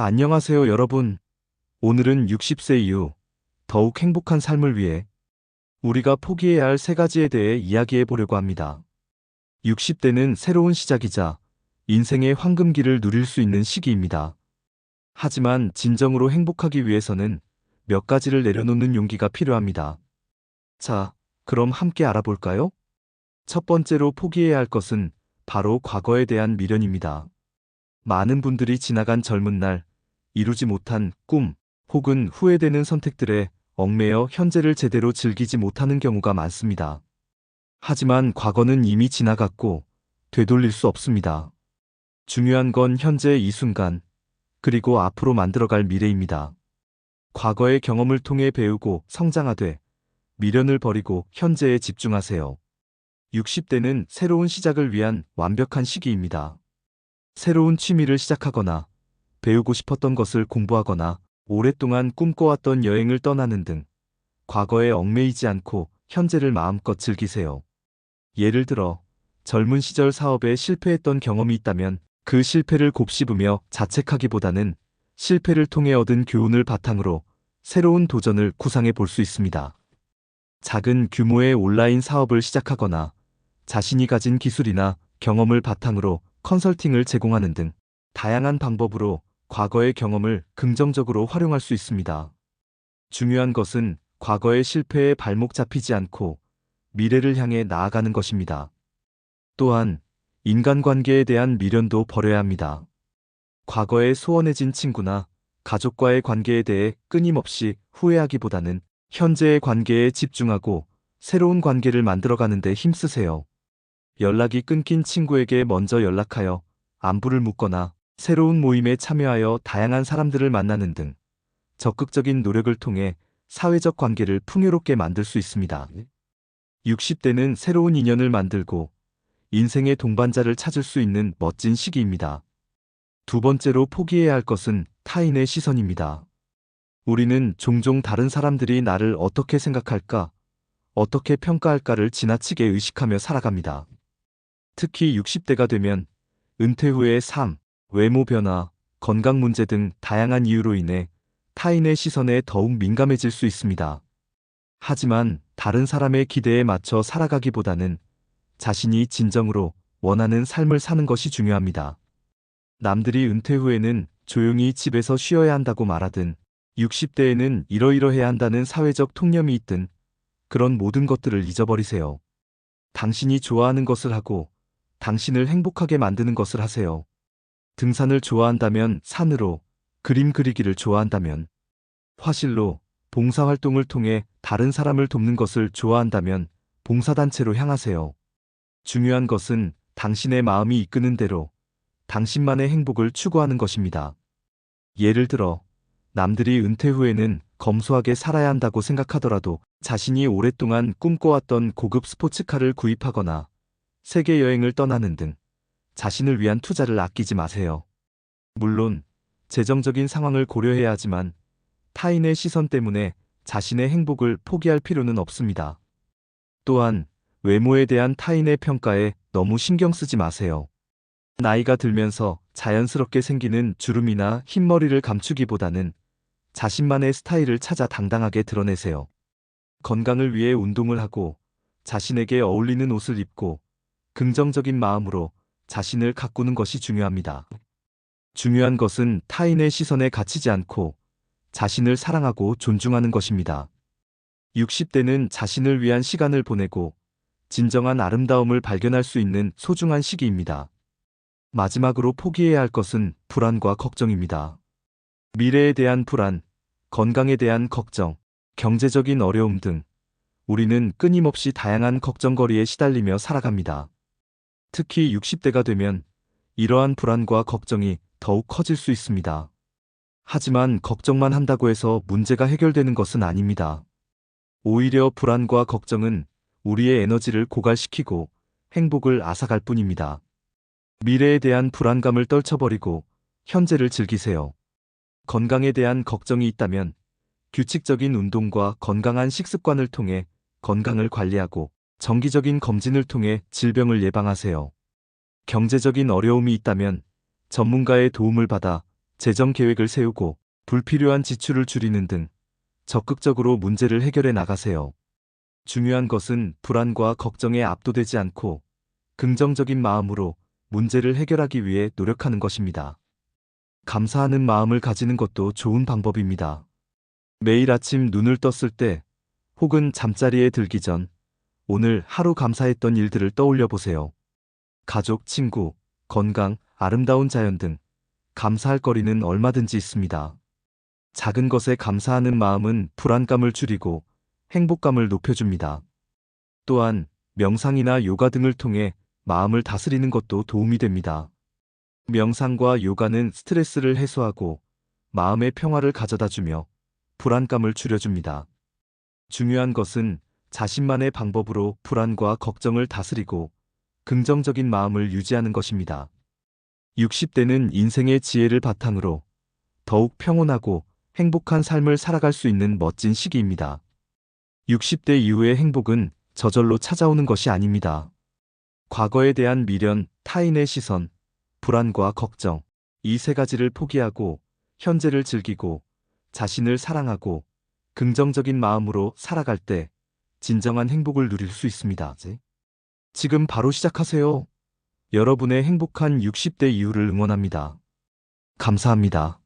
안녕하세요, 여러분. 오늘은 60세 이후 더욱 행복한 삶을 위해 우리가 포기해야 할 세 가지에 대해 이야기해 보려고 합니다. 60대는 새로운 시작이자 인생의 황금기를 누릴 수 있는 시기입니다. 하지만 진정으로 행복하기 위해서는 몇 가지를 내려놓는 용기가 필요합니다. 자, 그럼 함께 알아볼까요? 첫 번째로 포기해야 할 것은 바로 과거에 대한 미련입니다. 많은 분들이 지나간 젊은 날, 이루지 못한 꿈, 혹은 후회되는 선택들에 얽매여 현재를 제대로 즐기지 못하는 경우가 많습니다. 하지만 과거는 이미 지나갔고 되돌릴 수 없습니다. 중요한 건 현재 이 순간, 그리고 앞으로 만들어갈 미래입니다. 과거의 경험을 통해 배우고 성장하되 미련을 버리고 현재에 집중하세요. 60대는 새로운 시작을 위한 완벽한 시기입니다. 새로운 취미를 시작하거나 배우고 싶었던 것을 공부하거나 오랫동안 꿈꿔왔던 여행을 떠나는 등 과거에 얽매이지 않고 현재를 마음껏 즐기세요. 예를 들어 젊은 시절 사업에 실패했던 경험이 있다면 그 실패를 곱씹으며 자책하기보다는 실패를 통해 얻은 교훈을 바탕으로 새로운 도전을 구상해 볼 수 있습니다. 작은 규모의 온라인 사업을 시작하거나 자신이 가진 기술이나 경험을 바탕으로 컨설팅을 제공하는 등 다양한 방법으로 과거의 경험을 긍정적으로 활용할 수 있습니다. 중요한 것은 과거의 실패에 발목 잡히지 않고 미래를 향해 나아가는 것입니다. 또한 인간관계에 대한 미련도 버려야 합니다. 과거에 소원해진 친구나 가족과의 관계에 대해 끊임없이 후회하기보다는 현재의 관계에 집중하고 새로운 관계를 만들어가는 데 힘쓰세요. 연락이 끊긴 친구에게 먼저 연락하여 안부를 묻거나 새로운 모임에 참여하여 다양한 사람들을 만나는 등 적극적인 노력을 통해 사회적 관계를 풍요롭게 만들 수 있습니다. 60대는 새로운 인연을 만들고 인생의 동반자를 찾을 수 있는 멋진 시기입니다. 두 번째로 포기해야 할 것은 타인의 시선입니다. 우리는 종종 다른 사람들이 나를 어떻게 생각할까, 어떻게 평가할까를 지나치게 의식하며 살아갑니다. 특히 60대가 되면 은퇴 후의 삶, 외모 변화, 건강 문제 등 다양한 이유로 인해 타인의 시선에 더욱 민감해질 수 있습니다. 하지만 다른 사람의 기대에 맞춰 살아가기보다는 자신이 진정으로 원하는 삶을 사는 것이 중요합니다. 남들이 은퇴 후에는 조용히 집에서 쉬어야 한다고 말하든 60대에는 이러이러해야 한다는 사회적 통념이 있든 그런 모든 것들을 잊어버리세요. 당신이 좋아하는 것을 하고 당신을 행복하게 만드는 것을 하세요. 등산을 좋아한다면 산으로, 그림 그리기를 좋아한다면 화실로, 봉사활동을 통해 다른 사람을 돕는 것을 좋아한다면 봉사단체로 향하세요. 중요한 것은 당신의 마음이 이끄는 대로 당신만의 행복을 추구하는 것입니다. 예를 들어 남들이 은퇴 후에는 검소하게 살아야 한다고 생각하더라도 자신이 오랫동안 꿈꿔왔던 고급 스포츠카를 구입하거나 세계 여행을 떠나는 등 자신을 위한 투자를 아끼지 마세요. 물론 재정적인 상황을 고려해야 하지만 타인의 시선 때문에 자신의 행복을 포기할 필요는 없습니다. 또한 외모에 대한 타인의 평가에 너무 신경 쓰지 마세요. 나이가 들면서 자연스럽게 생기는 주름이나 흰머리를 감추기보다는 자신만의 스타일을 찾아 당당하게 드러내세요. 건강을 위해 운동을 하고 자신에게 어울리는 옷을 입고 긍정적인 마음으로 자신을 가꾸는 것이 중요합니다. 중요한 것은 타인의 시선에 갇히지 않고 자신을 사랑하고 존중하는 것입니다. 60대는 자신을 위한 시간을 보내고 진정한 아름다움을 발견할 수 있는 소중한 시기입니다. 마지막으로 포기해야 할 것은 불안과 걱정입니다. 미래에 대한 불안, 건강에 대한 걱정, 경제적인 어려움 등 우리는 끊임없이 다양한 걱정거리에 시달리며 살아갑니다. 특히 60대가 되면 이러한 불안과 걱정이 더욱 커질 수 있습니다. 하지만 걱정만 한다고 해서 문제가 해결되는 것은 아닙니다. 오히려 불안과 걱정은 우리의 에너지를 고갈시키고 행복을 앗아갈 뿐입니다. 미래에 대한 불안감을 떨쳐버리고 현재를 즐기세요. 건강에 대한 걱정이 있다면 규칙적인 운동과 건강한 식습관을 통해 건강을 관리하고 정기적인 검진을 통해 질병을 예방하세요. 경제적인 어려움이 있다면 전문가의 도움을 받아 재정 계획을 세우고 불필요한 지출을 줄이는 등 적극적으로 문제를 해결해 나가세요. 중요한 것은 불안과 걱정에 압도되지 않고 긍정적인 마음으로 문제를 해결하기 위해 노력하는 것입니다. 감사하는 마음을 가지는 것도 좋은 방법입니다. 매일 아침 눈을 떴을 때 혹은 잠자리에 들기 전 오늘 하루 감사했던 일들을 떠올려 보세요. 가족, 친구, 건강, 아름다운 자연 등 감사할 거리는 얼마든지 있습니다. 작은 것에 감사하는 마음은 불안감을 줄이고 행복감을 높여줍니다. 또한 명상이나 요가 등을 통해 마음을 다스리는 것도 도움이 됩니다. 명상과 요가는 스트레스를 해소하고 마음의 평화를 가져다주며 불안감을 줄여줍니다. 중요한 것은 자신만의 방법으로 불안과 걱정을 다스리고 긍정적인 마음을 유지하는 것입니다. 60대는 인생의 지혜를 바탕으로 더욱 평온하고 행복한 삶을 살아갈 수 있는 멋진 시기입니다. 60대 이후의 행복은 저절로 찾아오는 것이 아닙니다. 과거에 대한 미련, 타인의 시선, 불안과 걱정, 이 세 가지를 포기하고 현재를 즐기고 자신을 사랑하고 긍정적인 마음으로 살아갈 때 진정한 행복을 누릴 수 있습니다. 지금 바로 시작하세요. 여러분의 행복한 60대 이후를 응원합니다. 감사합니다.